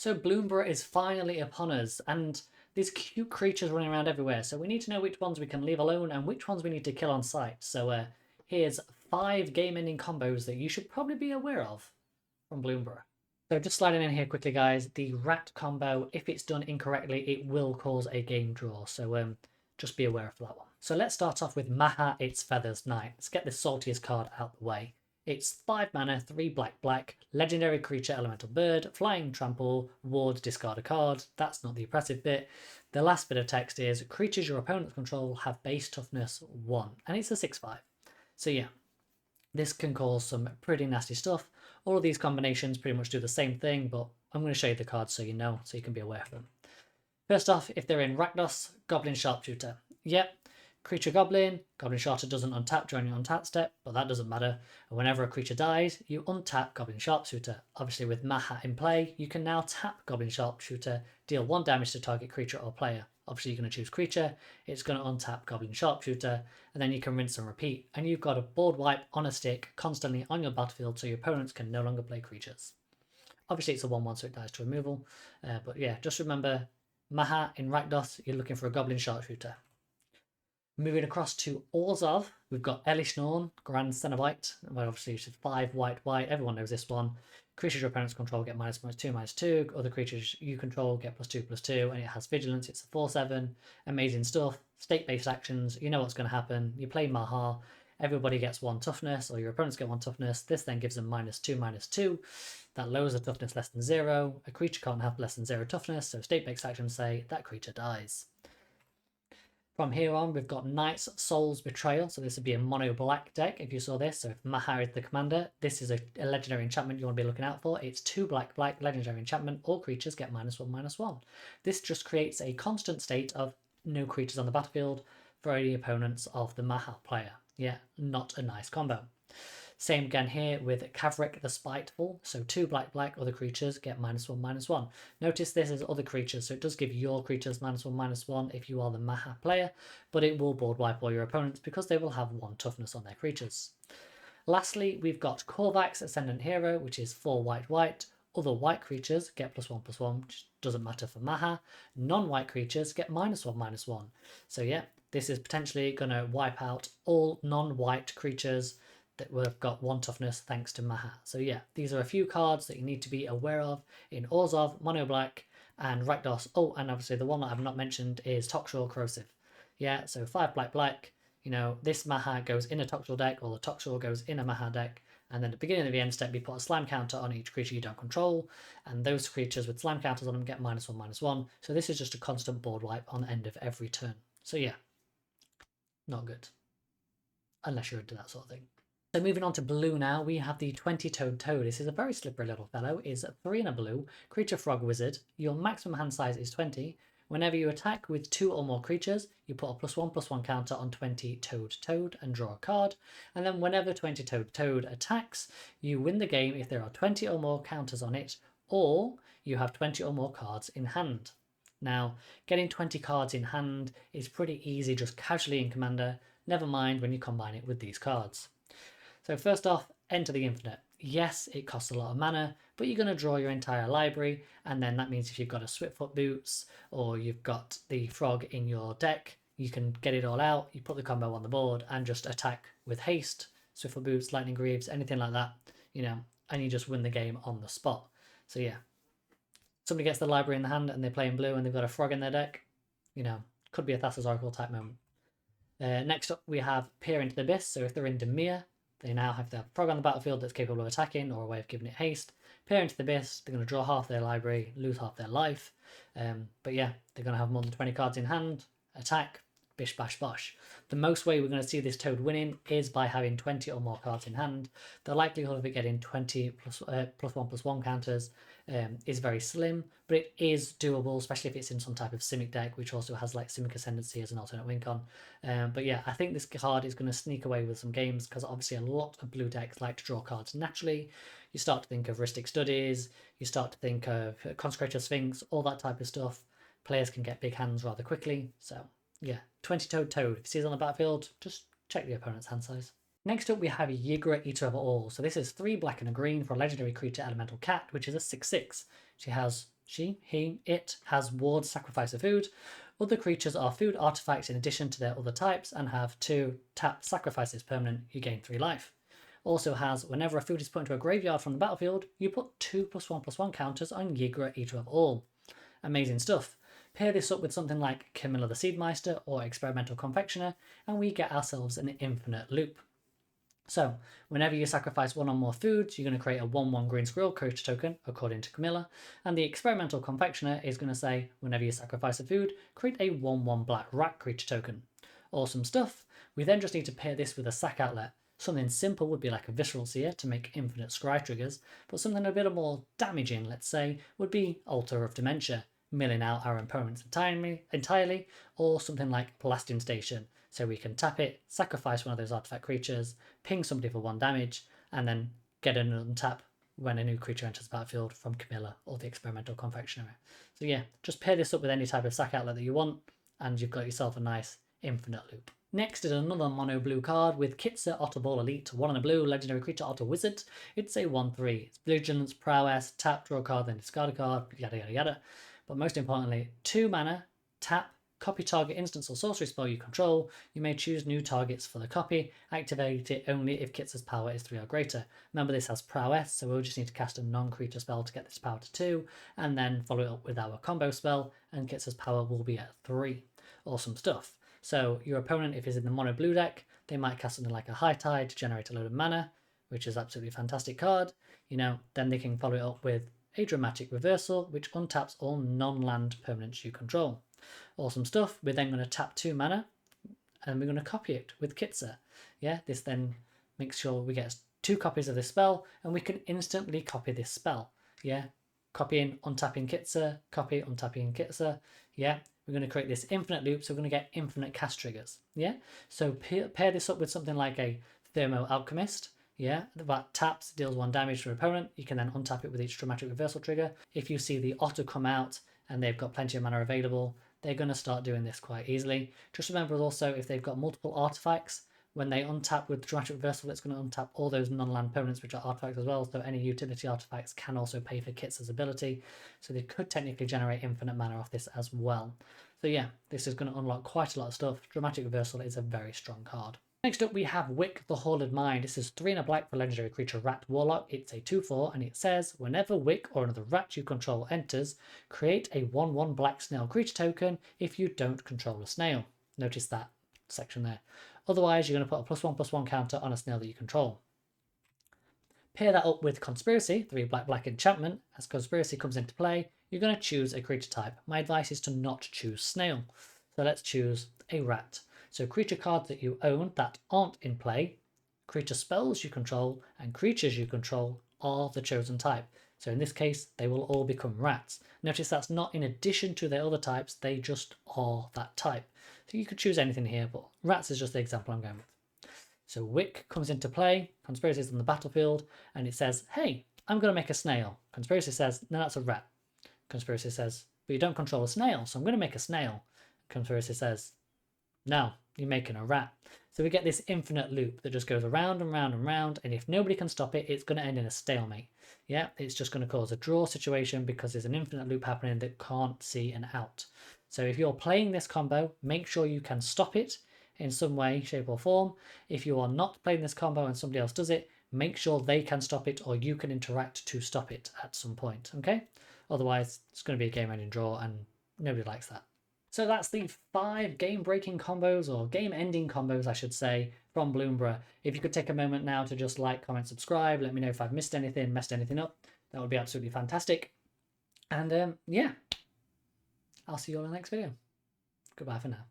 So Bloomburrow is finally upon us, and these cute creatures running around everywhere. So we need to know which ones we can leave alone and which ones we need to kill on sight. So here's 5 game-ending combos that you should probably be aware of from Bloomburrow. So just sliding in here quickly, guys. The rat combo, if it's done incorrectly, it will cause a game draw. So just be aware of that one. So let's start off with Maha, Its Feathers Knight. Let's get the saltiest card out the way. It's 5 mana, 3 black, legendary creature, elemental bird, flying, trample, ward, discard a card. That's not the oppressive bit. The last bit of text is creatures your opponents control have base toughness 1, and it's a 6/5. So yeah, this can cause some pretty nasty stuff. All of these combinations pretty much do the same thing, but I'm going to show you the cards so you know, so you can be aware of them. First off, if they're in Rakdos, Goblin Sharpshooter. Yep, creature Goblin, Goblin Sharpshooter doesn't untap during your untap step, but that doesn't matter. And whenever a creature dies, you untap Goblin Sharpshooter. Obviously with Maha in play, you can now tap Goblin Sharpshooter, deal 1 damage to target creature or player. Obviously you're going to choose creature, it's going to untap Goblin Sharpshooter, and then you can rinse and repeat. And you've got a board wipe on a stick constantly on your battlefield so your opponents can no longer play creatures. Obviously it's a 1/1 so it dies to removal, but yeah, just remember Maha in Rakdos, you're looking for a Goblin Sharpshooter. Moving across to Orzhov, we've got Elishnorn, Grand Cenobite. Well, obviously it's 5 white, everyone knows this one. Creatures your opponents control get -2/-2. Other creatures you control get +2/+2, and it has vigilance. It's a 4/7. Amazing stuff. State-based actions, you know what's going to happen. You play Maha, everybody gets 1 toughness, or your opponents get 1 toughness. This then gives them -2/-2. That lowers the toughness less than 0. A creature can't have less than 0 toughness, so state-based actions say that creature dies. From here on, we've got Knight's Soul's Betrayal. So this would be a mono black deck if you saw this. So if Maha is the commander, this is a legendary enchantment you want to be looking out for. It's 2 black, legendary enchantment. All creatures get -1/-1. This just creates a constant state of no creatures on the battlefield for any opponents of the Maha player. Yeah, not a nice combo. Same again here with Kavrik the Spiteful. So 2 black, other creatures get -1/-1. Notice this is other creatures, so it does give your creatures -1/-1 if you are the Maha player, but it will board wipe all your opponents because they will have 1 toughness on their creatures. Lastly, we've got Korvax Ascendant Hero, which is 4 white. Other white creatures get +1/+1, which doesn't matter for Maha. Non-white creatures get -1/-1. So yeah, this is potentially going to wipe out all non-white creatures that would have got 1 toughness thanks to Maha. So yeah, these are a few cards that you need to be aware of in Orzhov, Mono Black, and Rakdos. Oh, and obviously the one that I've not mentioned is Toxtrol Corrosive. Yeah, so 5 black. You know, this Maha goes in a Toxtrol deck, or the Toxtrol goes in a Maha deck, and then at the beginning of the end step, you put a slime counter on each creature you don't control, and those creatures with slime counters on them get -1/-1. So this is just a constant board wipe on the end of every turn. So yeah, not good. Unless you're into that sort of thing. So moving on to blue now, we have the 20-toed toad. This is a very slippery little fellow. It's 3 in a blue, creature frog wizard. Your maximum hand size is 20. Whenever you attack with 2 or more creatures, you put a +1/+1 counter on 20-toed toad and draw a card. And then whenever 20-toed toad attacks, you win the game if there are 20 or more counters on it, or you have 20 or more cards in hand. Now, getting 20 cards in hand is pretty easy just casually in Commander, never mind when you combine it with these cards. So first off, Enter the Infinite. Yes, it costs a lot of mana, but you're going to draw your entire library, and then that means if you've got a Swiftfoot Boots or you've got the frog in your deck, you can get it all out, you put the combo on the board and just attack with haste, Swiftfoot Boots, Lightning Greaves, anything like that, you know, and you just win the game on the spot. So yeah, somebody gets the library in the hand and they're playing blue and they've got a frog in their deck, you know, could be a Thassa's Oracle type moment. Next up, we have Peer into the Abyss. So if they're in Dimir, they now have their frog on the battlefield that's capable of attacking or a way of giving it haste. Peer into the Abyss, they're going to draw half their library, lose half their life. But yeah, they're going to have more than 20 cards in hand, attack, bish bash bosh. The most way we're going to see this toad winning is by having 20 or more cards in hand. The likelihood of it getting 20 +1/+1 counters is very slim, but it is doable, especially if it's in some type of Simic deck, which also has like Simic Ascendancy as an alternate win con. But yeah, I think this card is going to sneak away with some games because obviously a lot of blue decks like to draw cards naturally. You start to think of Rhystic Studies, you start to think of Consecrator Sphinx, all that type of stuff. Players can get big hands rather quickly, so yeah, 20-toed toad. If you see it on the battlefield, just check the opponent's hand size. Next up, we have Ygra, Eater of All. So this is 3 black and a green for a legendary creature elemental cat, which is a 6/6. she, he, it has ward sacrifice of food. Other creatures are food artifacts in addition to their other types and have 2 tap sacrifices permanent, you gain 3 life. Also has whenever a food is put into a graveyard from the battlefield, you put 2+1/+1 counters on Ygra, Eater of All. Amazing stuff. Pair this up with something like Camilla the Seedmeister or Experimental Confectioner, and we get ourselves an infinite loop. So, whenever you sacrifice 1 or more foods, you're going to create a 1/1 green squirrel creature token, according to Camilla, and the Experimental Confectioner is going to say, whenever you sacrifice a food, create a 1/1 black rat creature token. Awesome stuff. We then just need to pair this with a sack outlet. Something simple would be like a Visceral Seer to make infinite scry triggers, but something a bit more damaging, let's say, would be Altar of Dementia, milling out our opponents entirely, or something like Blasting Station, so we can tap it, sacrifice one of those artifact creatures, ping somebody for 1 damage, and then get an untap when a new creature enters the battlefield from Camilla or the Experimental Confectioner. So yeah, just pair this up with any type of sack outlet that you want, and you've got yourself a nice infinite loop. Next is another mono blue card with Kitsa, Otter Ball Elite, 1 and a blue, legendary creature, Otter Wizard. It's a 1/3. It's Vigilance, Prowess, tap, draw a card, then discard a card, yada yada yada. But most importantly, 2 mana, tap, copy target instance or sorcery spell you control. You may choose new targets for the copy. Activate it only if Kitsa's power is 3 or greater. Remember, this has Prowess, so we'll just need to cast a non-creature spell to get this power to 2, and then follow it up with our combo spell, and Kitsa's power will be at 3. Awesome stuff. So your opponent, if he's in the mono blue deck, they might cast something like a High Tide to generate a load of mana, which is absolutely a fantastic card. Then they can follow it up with a Dramatic Reversal, which untaps all non-land permanents you control. Awesome stuff. We're then going to tap 2 mana, and we're going to copy it with Kitsa. Yeah, this then makes sure we get 2 copies of this spell, and we can instantly copy this spell. Yeah, copying, untapping Kitsa, copy, untapping Kitsa. Yeah, we're going to create this infinite loop, so we're going to get infinite cast triggers. Yeah, so pair this up with something like a Thermo Alchemist. Yeah, that taps, deals 1 damage to your opponent. You can then untap it with each Dramatic Reversal trigger. If you see the Otter come out and they've got plenty of mana available, they're going to start doing this quite easily. Just remember also, if they've got multiple artifacts, when they untap with Dramatic Reversal, it's going to untap all those non-land permanents, which are artifacts as well, so any utility artifacts can also pay for Kitsa's ability, so they could technically generate infinite mana off this as well. So yeah, this is going to unlock quite a lot of stuff. Dramatic Reversal is a very strong card. Next up we have Wick, the Haunted Mind. This is 3 and a black for legendary creature Rat Warlock. It's a 2/4 and it says, whenever Wick or another rat you control enters, create a 1/1 black snail creature token if you don't control a snail. Notice that section there. Otherwise, you're going to put a +1/+1 counter on a snail that you control. Pair that up with Conspiracy, 3 black enchantment. As Conspiracy comes into play, you're going to choose a creature type. My advice is to not choose snail. So let's choose a rat. So creature cards that you own that aren't in play, creature spells you control, and creatures you control are the chosen type. So in this case, they will all become rats. Notice that's not in addition to their other types, they just are that type. So you could choose anything here, but rats is just the example I'm going with. So Wick comes into play, Conspiracy is on the battlefield, and it says, hey, I'm going to make a snail. Conspiracy says, no, that's a rat. Conspiracy says, but you don't control a snail, so I'm going to make a snail. Conspiracy says, no, you're making a rat. So we get this infinite loop that just goes around and round and round, and if nobody can stop it, it's going to end in a stalemate. Yeah, it's just going to cause a draw situation because there's an infinite loop happening that can't see an out. So if you're playing this combo, make sure you can stop it in some way, shape or form. If you are not playing this combo and somebody else does it, make sure they can stop it or you can interact to stop it at some point, okay? Otherwise, it's going to be a game-ending draw and nobody likes that. So that's the 5 game-breaking combos, or game-ending combos, I should say, from Bloomburrow. If you could take a moment now to just like, comment, subscribe, let me know if I've missed anything, messed anything up. That would be absolutely fantastic. And yeah, I'll see you all in the next video. Goodbye for now.